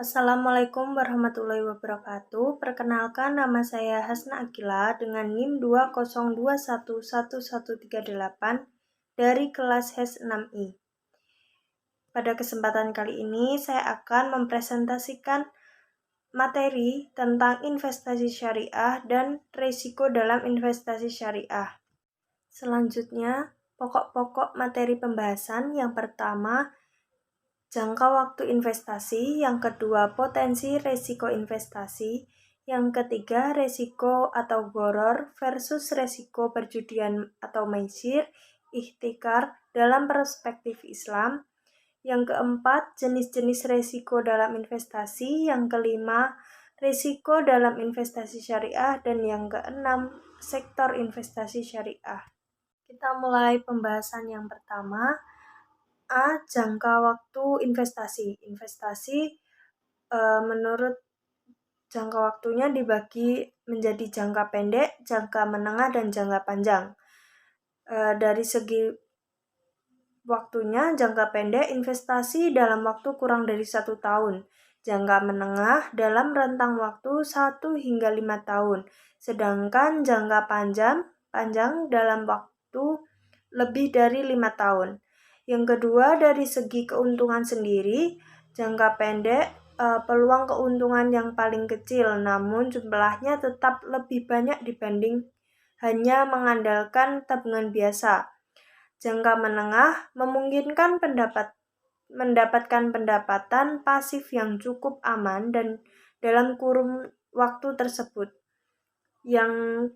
Assalamualaikum warahmatullahi wabarakatuh. Perkenalkan, nama saya Hasna Akila dengan NIM 202111138 dari kelas HES 6I. Pada kesempatan kali ini, saya akan mempresentasikan materi tentang investasi syariah dan risiko dalam investasi syariah. Selanjutnya, pokok-pokok materi pembahasan yang pertama, jangka waktu investasi, yang kedua potensi resiko investasi, yang ketiga resiko atau gharar versus resiko perjudian atau maisir, ihtikar dalam perspektif Islam, yang keempat jenis-jenis resiko dalam investasi, yang kelima resiko dalam investasi syariah, dan yang keenam sektor investasi syariah. Kita mulai pembahasan yang pertama. Jangka waktu investasi. Investasi menurut jangka waktunya dibagi menjadi jangka pendek, jangka menengah, dan jangka panjang. Dari segi waktunya, jangka pendek investasi dalam waktu kurang dari 1 tahun. Jangka menengah dalam rentang waktu 1 hingga 5 tahun. Sedangkan jangka panjang dalam waktu lebih dari 5 tahun. Yang kedua, dari segi keuntungan sendiri, jangka pendek peluang keuntungan yang paling kecil, namun jumlahnya tetap lebih banyak dibanding hanya mengandalkan tabungan biasa. Jangka menengah memungkinkan mendapatkan pendapatan pasif yang cukup aman dan dalam kurun waktu tersebut. Yang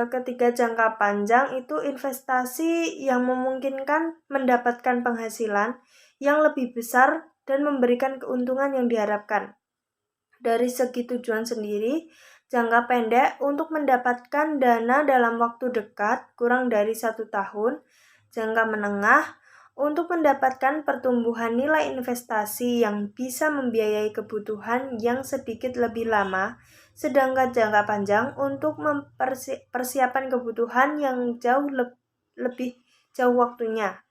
ketiga, jangka panjang itu investasi yang memungkinkan mendapatkan penghasilan yang lebih besar dan memberikan keuntungan yang diharapkan. Dari segi tujuan sendiri, jangka pendek untuk mendapatkan dana dalam waktu dekat kurang dari 1 tahun, jangka menengah untuk mendapatkan pertumbuhan nilai investasi yang bisa membiayai kebutuhan yang sedikit lebih lama, sedangkan jangka panjang untuk mempersiapkan kebutuhan yang lebih jauh waktunya.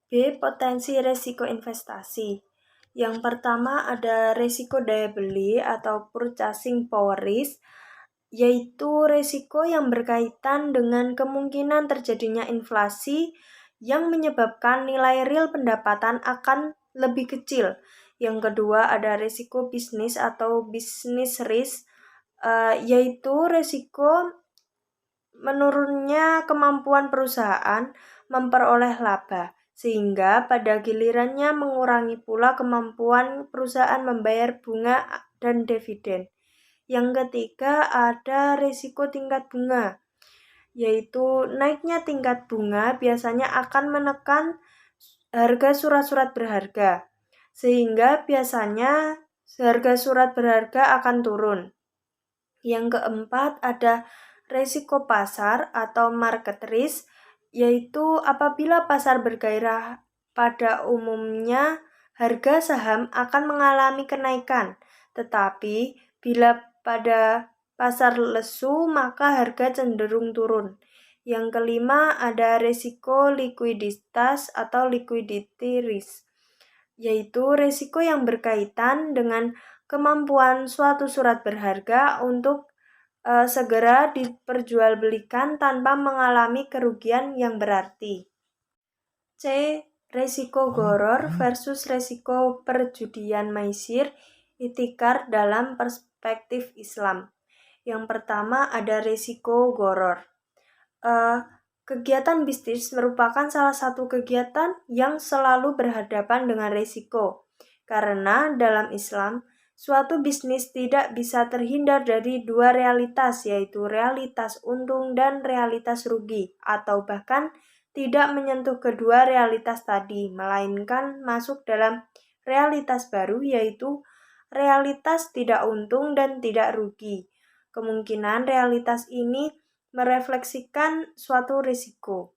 B. Potensi resiko investasi. Yang pertama ada resiko daya beli atau purchasing power risk, yaitu resiko yang berkaitan dengan kemungkinan terjadinya inflasi yang menyebabkan nilai real pendapatan akan lebih kecil. Yang kedua ada resiko bisnis atau business risk, yaitu resiko menurunnya kemampuan perusahaan memperoleh laba, sehingga pada gilirannya mengurangi pula kemampuan perusahaan membayar bunga dan dividen. Yang ketiga ada risiko tingkat bunga, yaitu naiknya tingkat bunga biasanya akan menekan harga surat-surat berharga, sehingga biasanya harga surat berharga akan turun. Yang keempat ada resiko pasar atau market risk, yaitu apabila pasar bergairah pada umumnya harga saham akan mengalami kenaikan, tetapi bila pada pasar lesu maka harga cenderung turun. Yang kelima ada resiko likuiditas atau liquidity risk, yaitu resiko yang berkaitan dengan kemampuan suatu surat berharga untuk segera diperjualbelikan tanpa mengalami kerugian yang berarti. C. Resiko gharar versus resiko perjudian maisir, ihtikar dalam perspektif Islam. Yang pertama ada resiko gharar. Kegiatan bisnis merupakan salah satu kegiatan yang selalu berhadapan dengan resiko, karena dalam Islam suatu bisnis tidak bisa terhindar dari dua realitas, yaitu realitas untung dan realitas rugi, atau bahkan tidak menyentuh kedua realitas tadi, melainkan masuk dalam realitas baru, yaitu realitas tidak untung dan tidak rugi. Kemungkinan realitas ini merefleksikan suatu risiko.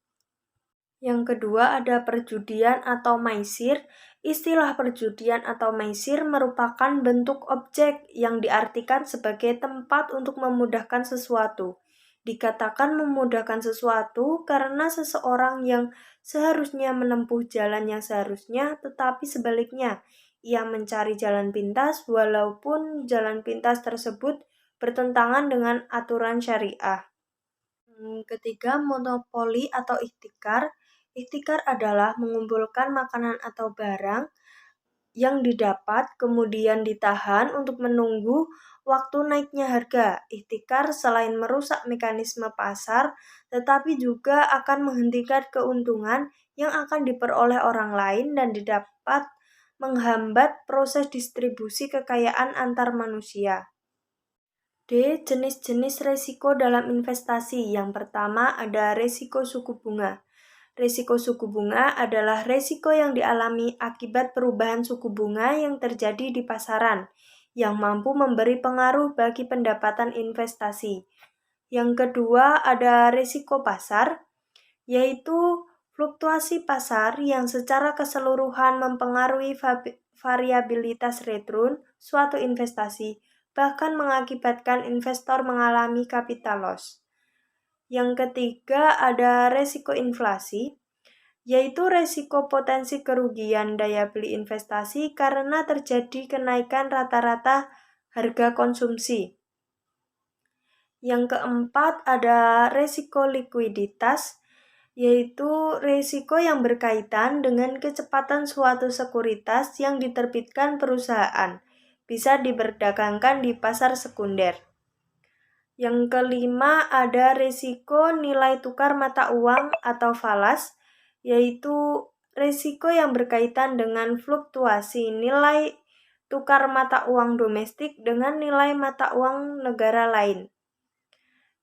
Yang kedua ada perjudian atau maisir. Istilah perjudian atau maisir merupakan bentuk objek yang diartikan sebagai tempat untuk memudahkan sesuatu. Dikatakan memudahkan sesuatu karena seseorang yang seharusnya menempuh jalan yang seharusnya, tetapi sebaliknya, ia mencari jalan pintas walaupun jalan pintas tersebut bertentangan dengan aturan syariah. Ketiga, monopoli atau ihtikar. Ihtikar adalah mengumpulkan makanan atau barang yang didapat kemudian ditahan untuk menunggu waktu naiknya harga. Ihtikar selain merusak mekanisme pasar, tetapi juga akan menghentikan keuntungan yang akan diperoleh orang lain dan dapat menghambat proses distribusi kekayaan antar manusia. D. Jenis-jenis resiko dalam investasi. Yang pertama ada resiko suku bunga. Risiko suku bunga adalah risiko yang dialami akibat perubahan suku bunga yang terjadi di pasaran, yang mampu memberi pengaruh bagi pendapatan investasi. Yang kedua ada risiko pasar, yaitu fluktuasi pasar yang secara keseluruhan mempengaruhi variabilitas return suatu investasi, bahkan mengakibatkan investor mengalami capital loss. Yang ketiga ada resiko inflasi, yaitu resiko potensi kerugian daya beli investasi karena terjadi kenaikan rata-rata harga konsumsi. Yang keempat ada resiko likuiditas, yaitu risiko yang berkaitan dengan kecepatan suatu sekuritas yang diterbitkan perusahaan, bisa diperdagangkan di pasar sekunder. Yang kelima ada risiko nilai tukar mata uang atau falas, yaitu risiko yang berkaitan dengan fluktuasi nilai tukar mata uang domestik dengan nilai mata uang negara lain.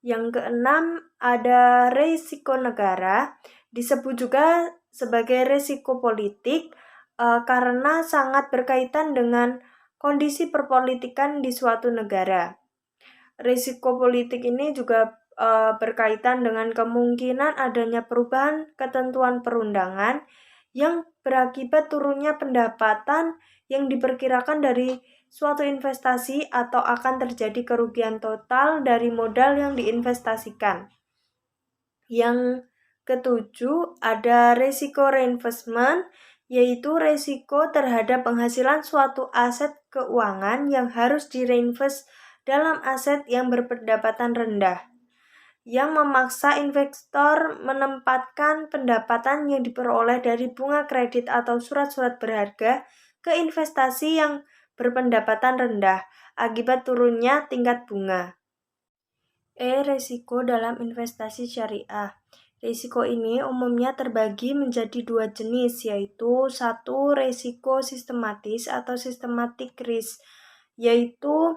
Yang keenam ada risiko negara, disebut juga sebagai risiko politik karena sangat berkaitan dengan kondisi perpolitikan di suatu negara. Risiko politik ini juga berkaitan dengan kemungkinan adanya perubahan ketentuan perundangan yang berakibat turunnya pendapatan yang diperkirakan dari suatu investasi atau akan terjadi kerugian total dari modal yang diinvestasikan. Yang ketujuh ada risiko reinvestment, yaitu risiko terhadap penghasilan suatu aset keuangan yang harus direinvest dalam aset yang berpendapatan rendah, yang memaksa investor menempatkan pendapatan yang diperoleh dari bunga kredit atau surat-surat berharga ke investasi yang berpendapatan rendah akibat turunnya tingkat bunga. Risiko dalam investasi syariah. Risiko ini umumnya terbagi menjadi dua jenis, yaitu satu risiko sistematis atau systematic risk, yaitu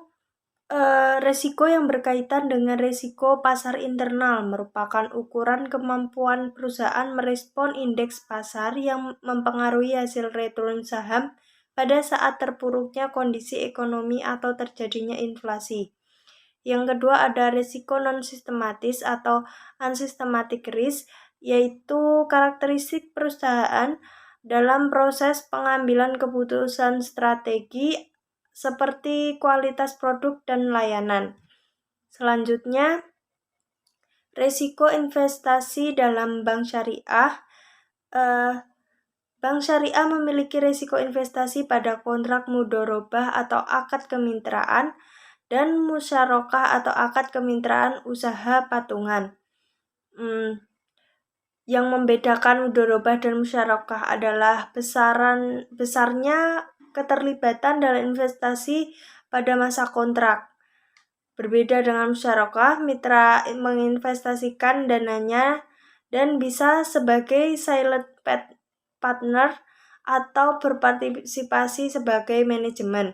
risiko yang berkaitan dengan risiko pasar internal merupakan ukuran kemampuan perusahaan merespon indeks pasar yang mempengaruhi hasil return saham pada saat terpuruknya kondisi ekonomi atau terjadinya inflasi. Yang kedua ada risiko non-sistematis atau unsystematic risk, yaitu karakteristik perusahaan dalam proses pengambilan keputusan strategi seperti kualitas produk dan layanan. Selanjutnya, risiko investasi dalam bank syariah. Bank syariah memiliki risiko investasi pada kontrak mudharabah atau akad kemitraan dan musyarakah atau akad kemitraan usaha patungan. Yang membedakan mudharabah dan musyarakah adalah besarnya keterlibatan dalam investasi pada masa kontrak. Berbeda dengan musyarakah, mitra menginvestasikan dananya dan bisa sebagai silent partner atau berpartisipasi sebagai manajemen.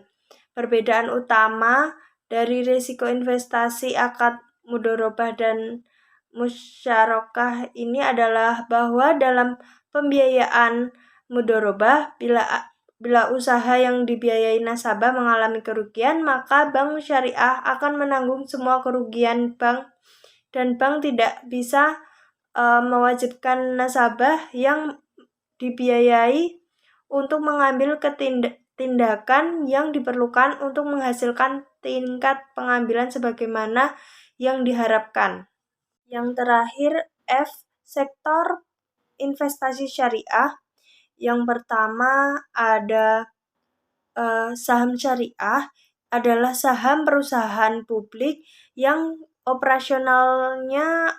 Perbedaan utama dari risiko investasi akad mudharabah dan musyarakah ini adalah bahwa dalam pembiayaan mudharabah, bila usaha yang dibiayai nasabah mengalami kerugian, maka bank syariah akan menanggung semua kerugian bank dan bank tidak bisa mewajibkan nasabah yang dibiayai untuk mengambil tindakan yang diperlukan untuk menghasilkan tingkat pengambilan sebagaimana yang diharapkan. Yang terakhir F. Sektor investasi syariah. Yang pertama ada saham syariah adalah saham perusahaan publik yang operasionalnya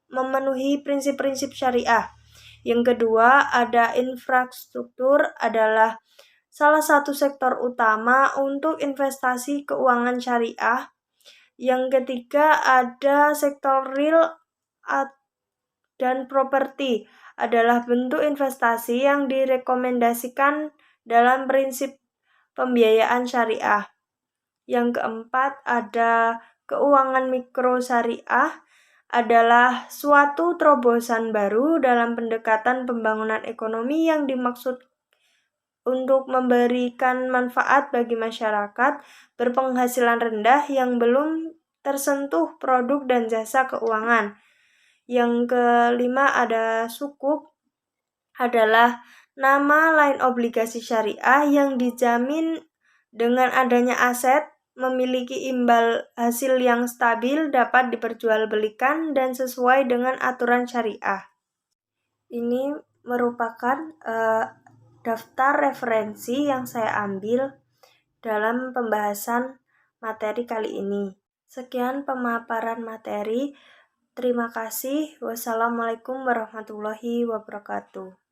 memenuhi prinsip-prinsip syariah. Yang kedua, ada infrastruktur adalah salah satu sektor utama untuk investasi keuangan syariah. Yang ketiga, ada sektor real dan properti adalah bentuk investasi yang direkomendasikan dalam prinsip pembiayaan syariah. Yang keempat, ada keuangan mikro syariah adalah suatu terobosan baru dalam pendekatan pembangunan ekonomi yang dimaksud untuk memberikan manfaat bagi masyarakat berpenghasilan rendah yang belum tersentuh produk dan jasa keuangan. Yang kelima, ada sukuk adalah nama lain obligasi syariah yang dijamin dengan adanya aset, memiliki imbal hasil yang stabil, dapat diperjualbelikan dan sesuai dengan aturan syariah. Ini merupakan daftar referensi yang saya ambil dalam pembahasan materi kali ini. Sekian pemaparan materi. Terima kasih. Wassalamualaikum warahmatullahi wabarakatuh.